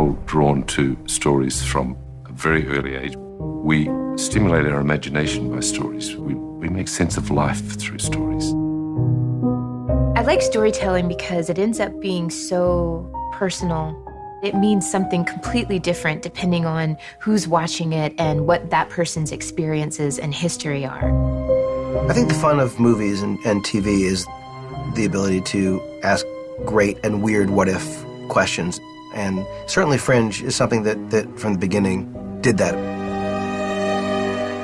all drawn to stories from a very early age. We stimulate our imagination by stories. We make sense of life through stories. I like storytelling because it ends up being so personal. It means something completely different depending on who's watching it and what that person's experiences and history are. I think the fun of movies and TV is the ability to ask great and weird what-if questions. And certainly Fringe is something that from the beginning did that.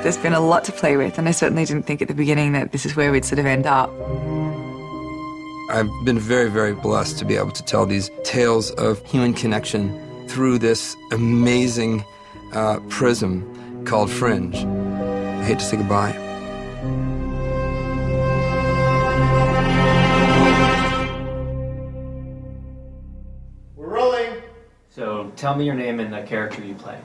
There's been a lot to play with, and I certainly didn't think at the beginning that this is where we'd sort of end up. I've been very, very blessed to be able to tell these tales of human connection through this amazing prism called Fringe. I hate to say goodbye. We're rolling. So tell me your name and the character you play.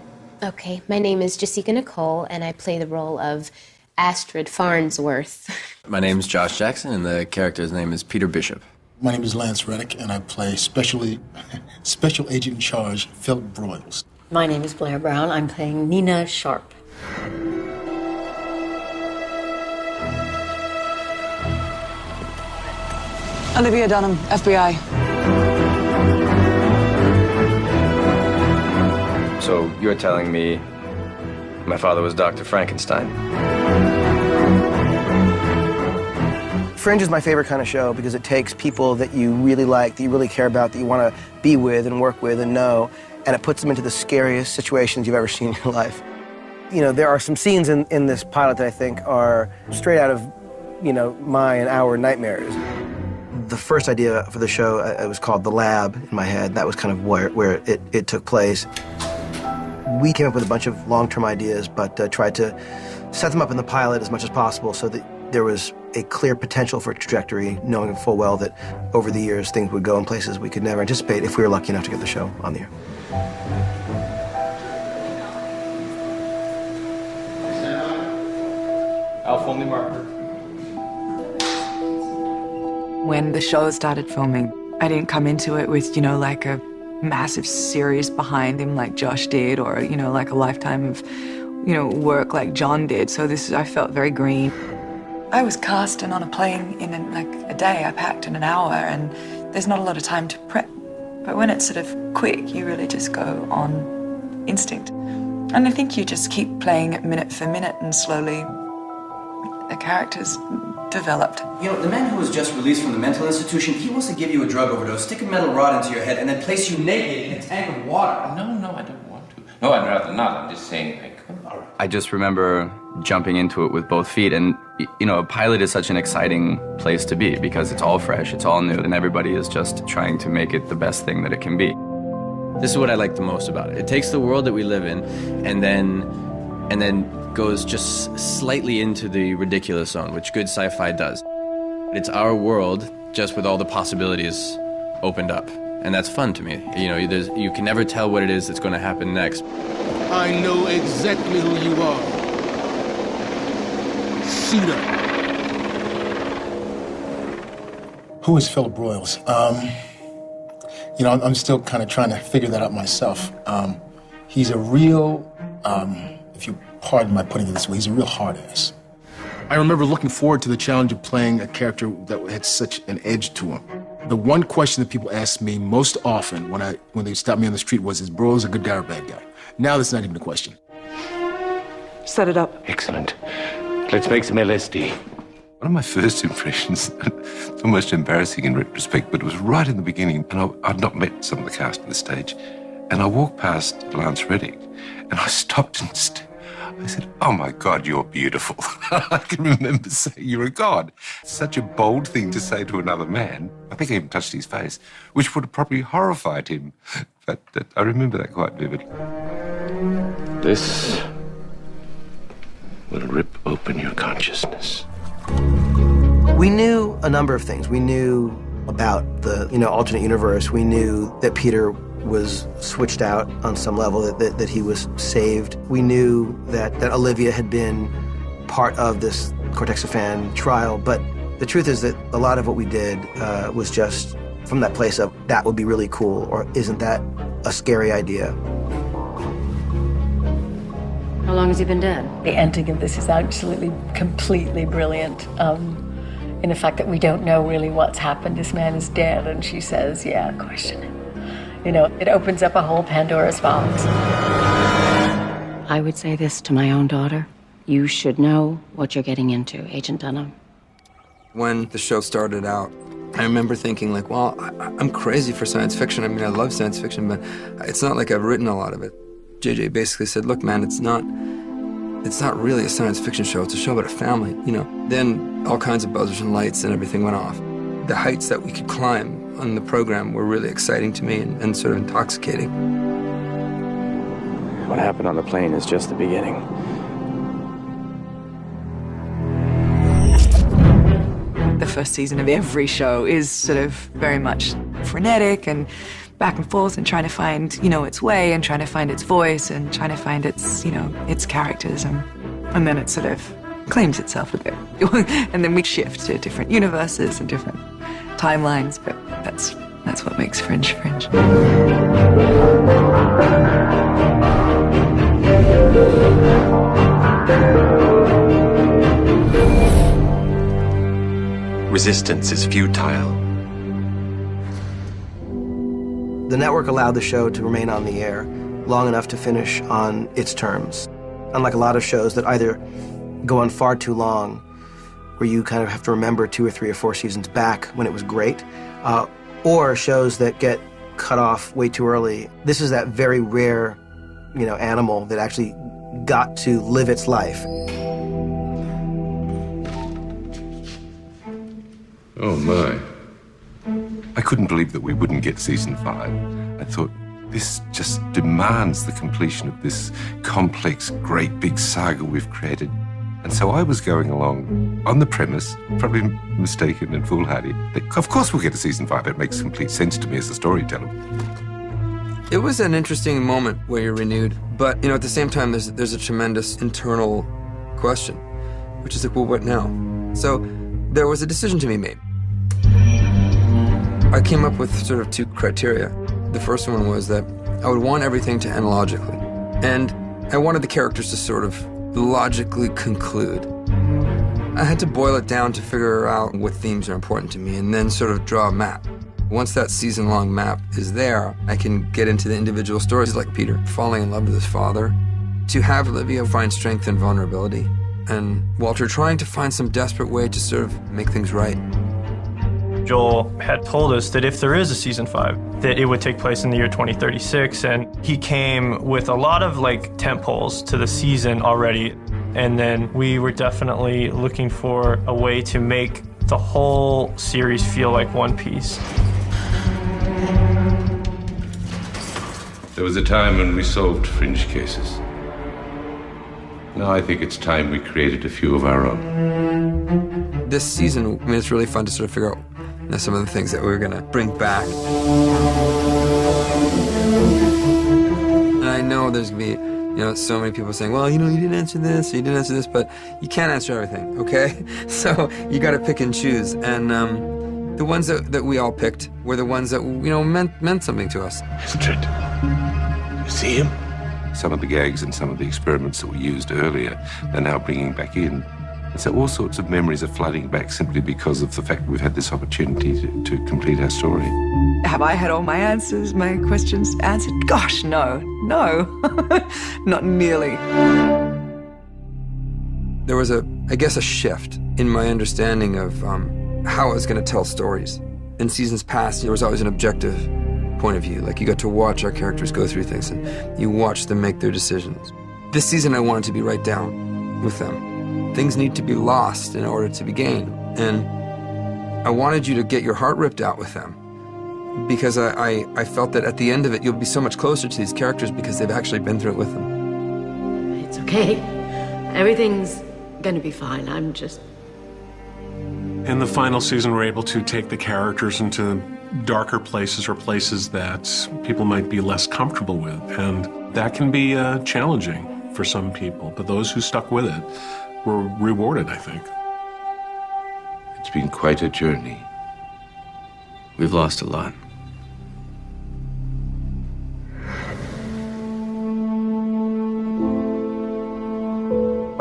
Okay, my name is Jessica Nicole, and I play the role of Astrid Farnsworth. My name is Josh Jackson, and the character's name is Peter Bishop. My name is Lance Reddick, and I play Special Agent in Charge Philip Broyles. My name is Blair Brown. I'm playing Nina Sharp. Olivia Dunham, FBI. So you're telling me my father was Dr. Frankenstein? Fringe is my favorite kind of show because it takes people that you really like, that you really care about, that you want to be with and work with and know, and it puts them into the scariest situations you've ever seen in your life. You know, there are some scenes in this pilot that I think are straight out of, you know, my and our nightmares. The first idea for the show, it was called The Lab in my head. That was kind of where it took place. We came up with a bunch of long-term ideas, but tried to set them up in the pilot as much as possible so that there was a clear potential for trajectory, knowing full well that over the years things would go in places we could never anticipate if we were lucky enough to get the show on the air. Alf only marker. When the show started filming, I didn't come into it with, you know, like a massive series behind him like Josh did, or, you know, like a lifetime of, you know, work like John did. So I felt very green. I was cast and on a plane in like a day. I packed in an hour, and there's not a lot of time to prep. But when it's sort of quick, you really just go on instinct. And I think you just keep playing it minute for minute, and slowly the characters developed. You know, the man who was just released from the mental institution, he wants to give you a drug overdose, stick a metal rod into your head, and then place you naked in a tank of water. No, I don't want to. No, I'd rather not. I'm just saying, I just remember jumping into it with both feet, and, you know, a pilot is such an exciting place to be because it's all fresh, it's all new, and everybody is just trying to make it the best thing that it can be. This is what I like the most about it. It takes the world that we live in and then goes just slightly into the ridiculous zone, which good sci-fi does. It's our world, just with all the possibilities opened up. And that's fun to me. You know, you can never tell what it is that's going to happen next. I know exactly who you are. Shoot up. Who is Philip Broyles? You know, I'm still kind of trying to figure that out myself. He's a real, if you pardon my putting it this way, he's a real hard ass. I remember looking forward to the challenge of playing a character that had such an edge to him. The one question that people ask me most often when they stop me on the street was, is Broyles a good guy or a bad guy? Now that's not even a question. Set it up. Excellent. Let's make some LSD. One of my first impressions, it's almost embarrassing in retrospect, but it was right in the beginning, and I'd not met some of the cast on the stage, and I walked past Lance Reddick, and I stopped and I said, "Oh my God, you're beautiful." I can remember saying, "You're a god." Such a bold thing to say to another man. I think I even touched his face, which would have probably horrified him, but I remember that quite vividly. This will rip open your consciousness. We knew a number of things. We knew about the, you know, alternate universe. We knew that Peter was switched out on some level, that he was saved. We knew that Olivia had been part of this Cortexiphan trial, but the truth is that a lot of what we did was just from that place of, that would be really cool, or isn't that a scary idea. How long has he been dead? The ending of this is absolutely, completely brilliant. In the fact that we don't know really what's happened. This man is dead, and she says, yeah, question him. You know, it opens up a whole Pandora's box. I would say this to my own daughter. You should know what you're getting into, Agent Dunham. When the show started out, I remember thinking like, well, I'm crazy for science fiction. I mean, I love science fiction, but it's not like I've written a lot of it. JJ basically said, look, man, it's not really a science fiction show. It's a show about a family, you know. Then all kinds of buzzers and lights and everything went off. The heights that we could climb on the program were really exciting to me and sort of intoxicating. What happened on the plane is just the beginning. The first season of every show is sort of very much frenetic and back and forth and trying to find, you know, its way and trying to find its voice and trying to find its, you know, its characters. And then it sort of claims itself a bit. And then we shift to different universes and different timelines, but that's what makes Fringe Fringe. Resistance is futile. The network allowed the show to remain on the air long enough to finish on its terms. Unlike a lot of shows that either go on far too long, where you kind of have to remember 2 or 3 or 4 seasons back when it was great, or shows that get cut off way too early. This is that very rare, you know, animal that actually got to live its life. Oh my. I couldn't believe that we wouldn't get season 5. I thought, this just demands the completion of this complex, great big saga we've created. And so I was going along on the premise, probably mistaken and foolhardy, that of course we'll get a season 5. It makes complete sense to me as a storyteller. It was an interesting moment where you're renewed, but you know, at the same time, there's a tremendous internal question, which is like, well, what now? So there was a decision to be made. I came up with sort of 2 criteria. The first one was that I would want everything to end logically, and I wanted the characters to sort of logically conclude. I had to boil it down to figure out what themes are important to me and then sort of draw a map. Once that season-long map is there, I can get into the individual stories like Peter falling in love with his father, to have Olivia find strength and vulnerability, and Walter trying to find some desperate way to sort of make things right. Joel had told us that if there is a season 5, that it would take place in the year 2036, and he came with a lot of like tentpoles to the season already, and then we were definitely looking for a way to make the whole series feel like one piece. There was a time when we solved Fringe cases. Now I think it's time we created a few of our own. This season, I mean, it's really fun to sort of figure out some of the things that we were going to bring back. And I know there's going to be, you know, so many people saying, well, you know, you didn't answer this, or you didn't answer this, but you can't answer everything, okay? So you got to pick and choose. And the ones that we all picked were the ones that, you know, meant something to us. Isn't it? You see him? Some of the gags and some of the experiments that we used earlier, they're now bringing back in. And so all sorts of memories are flooding back simply because of the fact we've had this opportunity to complete our story. Have I had all my answers, my questions answered? Gosh, no, not nearly. There was I guess a shift in my understanding of how I was going to tell stories. In seasons past, there was always an objective point of view. Like, you got to watch our characters go through things and you watch them make their decisions. This season, I wanted to be right down with them. Things need to be lost in order to be gained. And I wanted you to get your heart ripped out with them, because I felt that at the end of it, you'll be so much closer to these characters because they've actually been through it with them. It's okay. Everything's gonna be fine. I'm just... In the final season, we're able to take the characters into darker places or places that people might be less comfortable with. And that can be challenging for some people, but those who stuck with it were rewarded, I think. It's been quite a journey. We've lost a lot.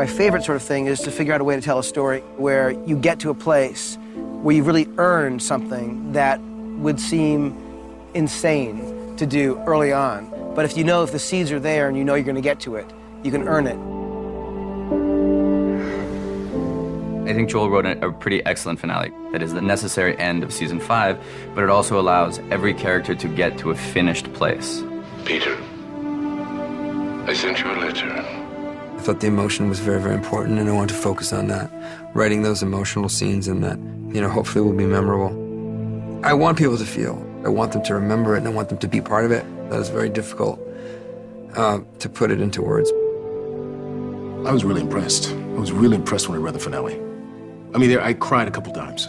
My favorite sort of thing is to figure out a way to tell a story where you get to a place where you've really earned something that would seem insane to do early on. But if the seeds are there and you know you're going to get to it, you can earn it. I think Joel wrote a pretty excellent finale that is the necessary end of season 5, but it also allows every character to get to a finished place. Peter, I sent you a letter. I thought the emotion was very, very important, and I wanted to focus on that, writing those emotional scenes, and that, hopefully will be memorable. I want people to feel. I want them to remember it, and I want them to be part of it. That is very difficult to put it into words. I was really impressed. I was really impressed when I read the finale. I mean, I cried a couple times.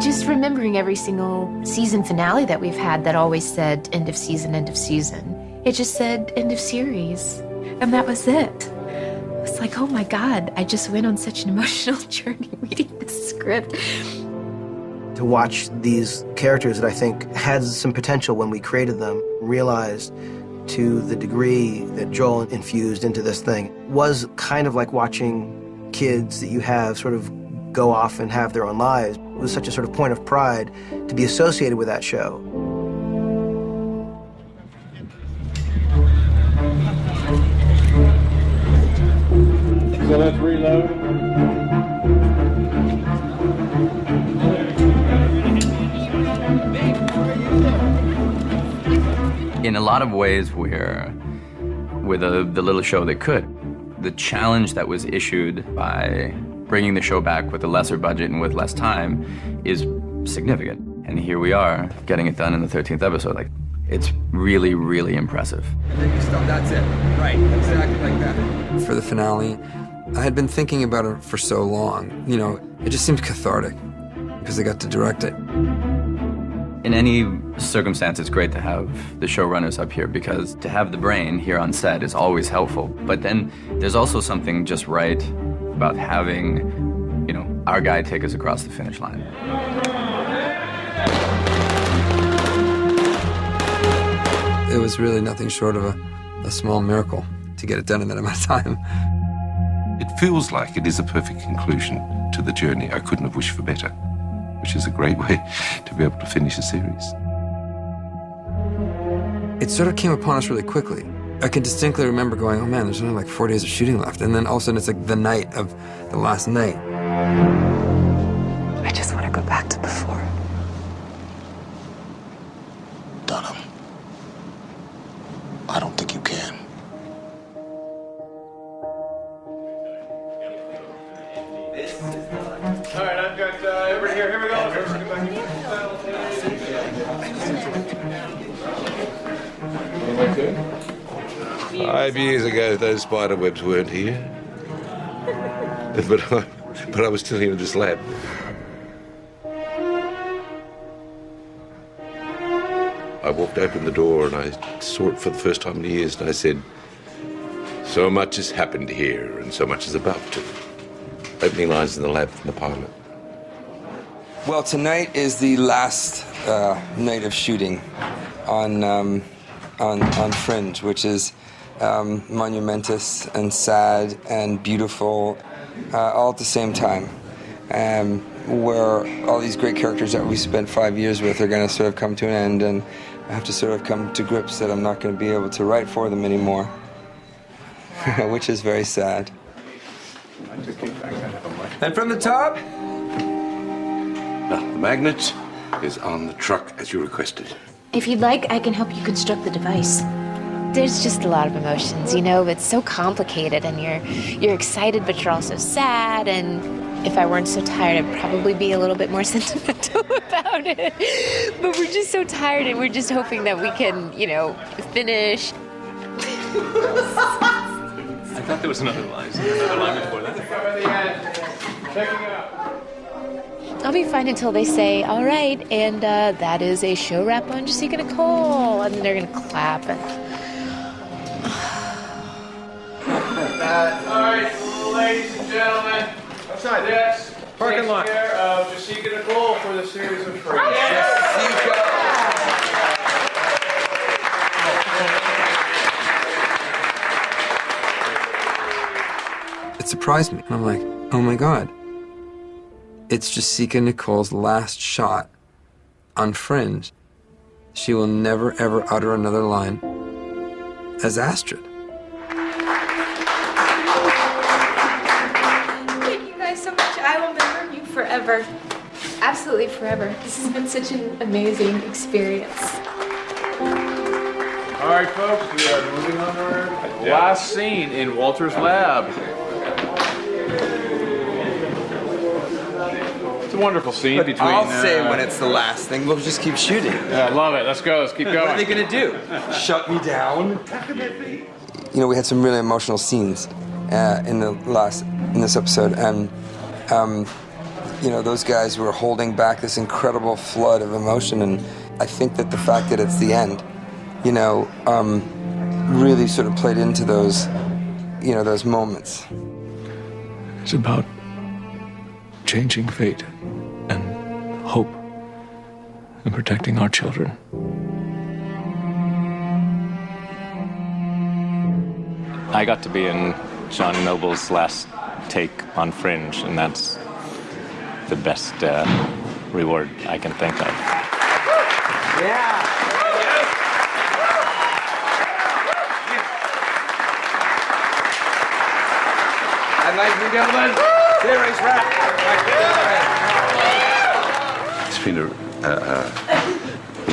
Just remembering every single season finale that we've had that always said end of season, end of season. It just said end of series, and that was it. It's like, oh my God, I just went on such an emotional journey reading this script. To watch these characters that I think had some potential when we created them, realized to the degree that Joel infused into this thing, was kind of like watching kids that you have sort of go off and have their own lives. It was such a sort of point of pride to be associated with that show. So let's reload. In a lot of ways, we're the little show that could. The challenge that was issued by bringing the show back with a lesser budget and with less time is significant. And here we are, getting it done in the 13th episode. Like, it's really, really impressive. And then you stop, that's it. Right, exactly like that. For the finale, I had been thinking about it for so long. It just seemed cathartic because I got to direct it. In any circumstance, it's great to have the showrunners up here because to have the brain here on set is always helpful. But then there's also something just right about having, our guy take us across the finish line. It was really nothing short of a small miracle to get it done in that amount of time. It feels like it is a perfect conclusion to the journey. I couldn't have wished for better, which is a great way to be able to finish a series. It sort of came upon us really quickly. I can distinctly remember going, oh man, there's only like 4 days of shooting left. And then all of a sudden it's like the night of the last night. I just want to go back to before. Dunham, I don't think you can. All right, I've got everybody here. Here we go. Okay. 5 years ago, those spider webs weren't here. but I was still here in this lab. I walked open the door and I saw it for the first time in years, and I said, so much has happened here and so much is about to. Opening lines in the lab from the pilot. Well, tonight is the last night of shooting on Fringe, which is monumentous and sad and beautiful all at the same time. Where all these great characters that we spent 5 years with are going to sort of come to an end, and I have to sort of come to grips that I'm not going to be able to write for them anymore, which is very sad. And from the top? Now, the magnet is on the truck as you requested. If you'd like, I can help you construct the device. There's just a lot of emotions, It's so complicated, and you're excited, but you're also sad. And if I weren't so tired, I'd probably be a little bit more sentimental about it. But we're just so tired, and we're just hoping that we can, finish. I thought there was another line. Another line before that. I'll be fine until they say, all right, and that is a show wrap on Jessica Nicole. And they're going to clap. And all right, ladies and gentlemen. Outside. This parking lot. Takes care of Jessica Nicole for the series of Fringe. surprised me. And I'm like, oh my God. It's Jessica Nicole's last shot on Fringe. She will never, ever utter another line as Astrid. Thank you guys so much. I will remember you forever. Absolutely forever. This has been such an amazing experience. All right, folks, we are moving on to our last scene in Walter's lab. It's a wonderful scene between... I'll say when it's the last thing. We'll just keep shooting. Yeah, I love it. Let's go. Let's keep going. What are they going to do? Shut me down? You know, we had some really emotional scenes in this episode, and you know, those guys were holding back this incredible flood of emotion, and I think that the fact that it's the end, you know, really sort of played into those, you know, those moments. It's about changing fate and hope and protecting our children. I got to be in John Noble's last take on Fringe, and that's the best reward I can think of. Yeah. And ladies and gentlemen, series wrap. It's been a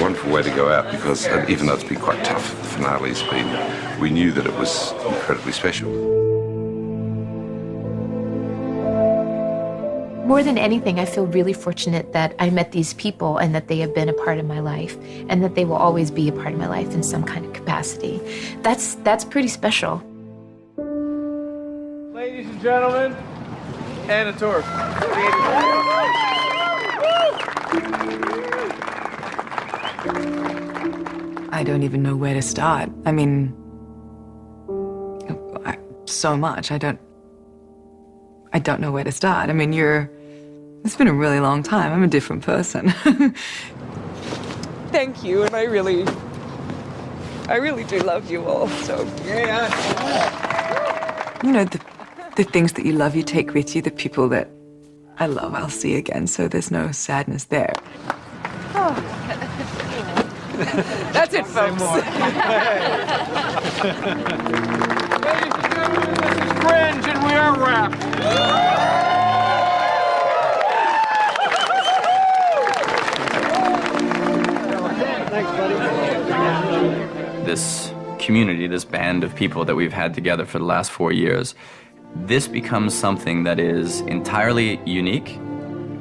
wonderful way to go out because even though it's been quite tough, the finale's been, we knew that it was incredibly special. More than anything, I feel really fortunate that I met these people and that they have been a part of my life and that they will always be a part of my life in some kind of capacity. That's pretty special. Ladies and gentlemen, Anna Torf. I don't even know where to start. I mean, so much. I don't know where to start. I mean, it's been a really long time. I'm a different person. Thank you, and I really do love you all, so. Yeah. You know, the things that you love, you take with you. The people that I love, I'll see again, so there's no sadness there. Oh. That's it, folks. Ladies and gentlemen, this is Fringe, and we are wrapped. Thanks, buddy. This community, this band of people that we've had together for the last 4 years, this becomes something that is entirely unique,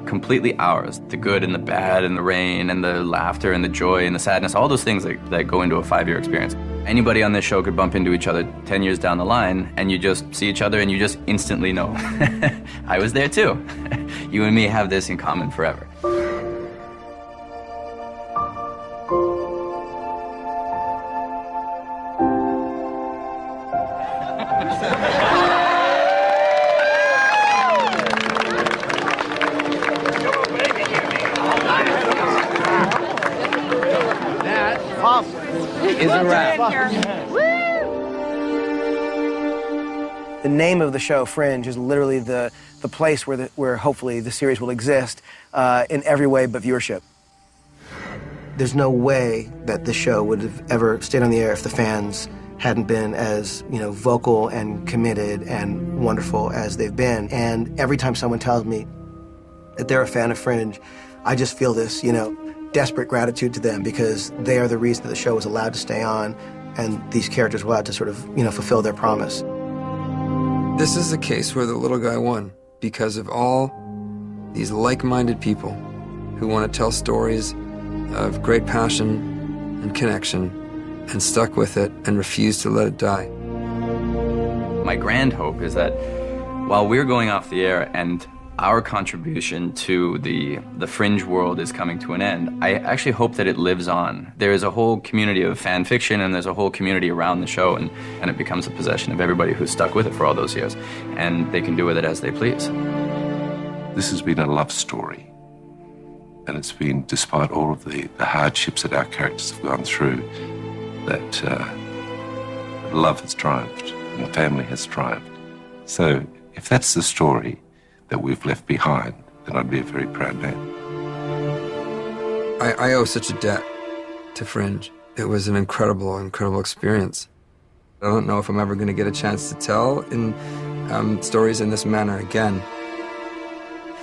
completely ours. The good and the bad and the rain and the laughter and the joy and the sadness, all those things that go into a 5-year experience. Anybody on this show could bump into each other 10 years down the line and you just see each other and you just instantly know. I was there too. You and me have this in common forever. Is a wrap. The name of the show, Fringe, is literally the place where hopefully the series will exist in every way but viewership. There's no way that the show would have ever stayed on the air if the fans hadn't been as, you know, vocal and committed and wonderful as they've been. And every time someone tells me that they're a fan of Fringe, I just feel this, you know, desperate gratitude to them because they are the reason that the show was allowed to stay on and these characters were allowed to sort of, you know, fulfill their promise. This is a case where the little guy won because of all these like-minded people who want to tell stories of great passion and connection and stuck with it and refused to let it die. My grand hope is that while we're going off the air and our contribution to the Fringe world is coming to an end, I actually hope that it lives on. There is a whole community of fan fiction and there's a whole community around the show and it becomes a possession of everybody who's stuck with it for all those years. And they can do with it as they please. This has been a love story. And it's been, despite all of the hardships that our characters have gone through, that love has triumphed and family has triumphed. So If that's the story that we've left behind, then I'd be a very proud man. I owe such a debt to Fringe. It was an incredible, incredible experience. I don't know if I'm ever going to get a chance to tell in stories in this manner again.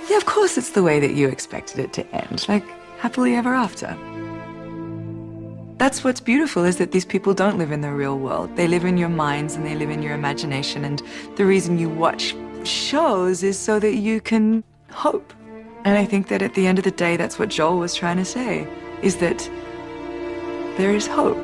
Yeah, of course it's the way that you expected it to end, like happily ever after. That's what's beautiful, is that these people don't live in the real world. They live in your minds and they live in your imagination, and the reason you watch shows is so that you can hope. And I think that at the end of the day, that's what Joel was trying to say, is that there is hope.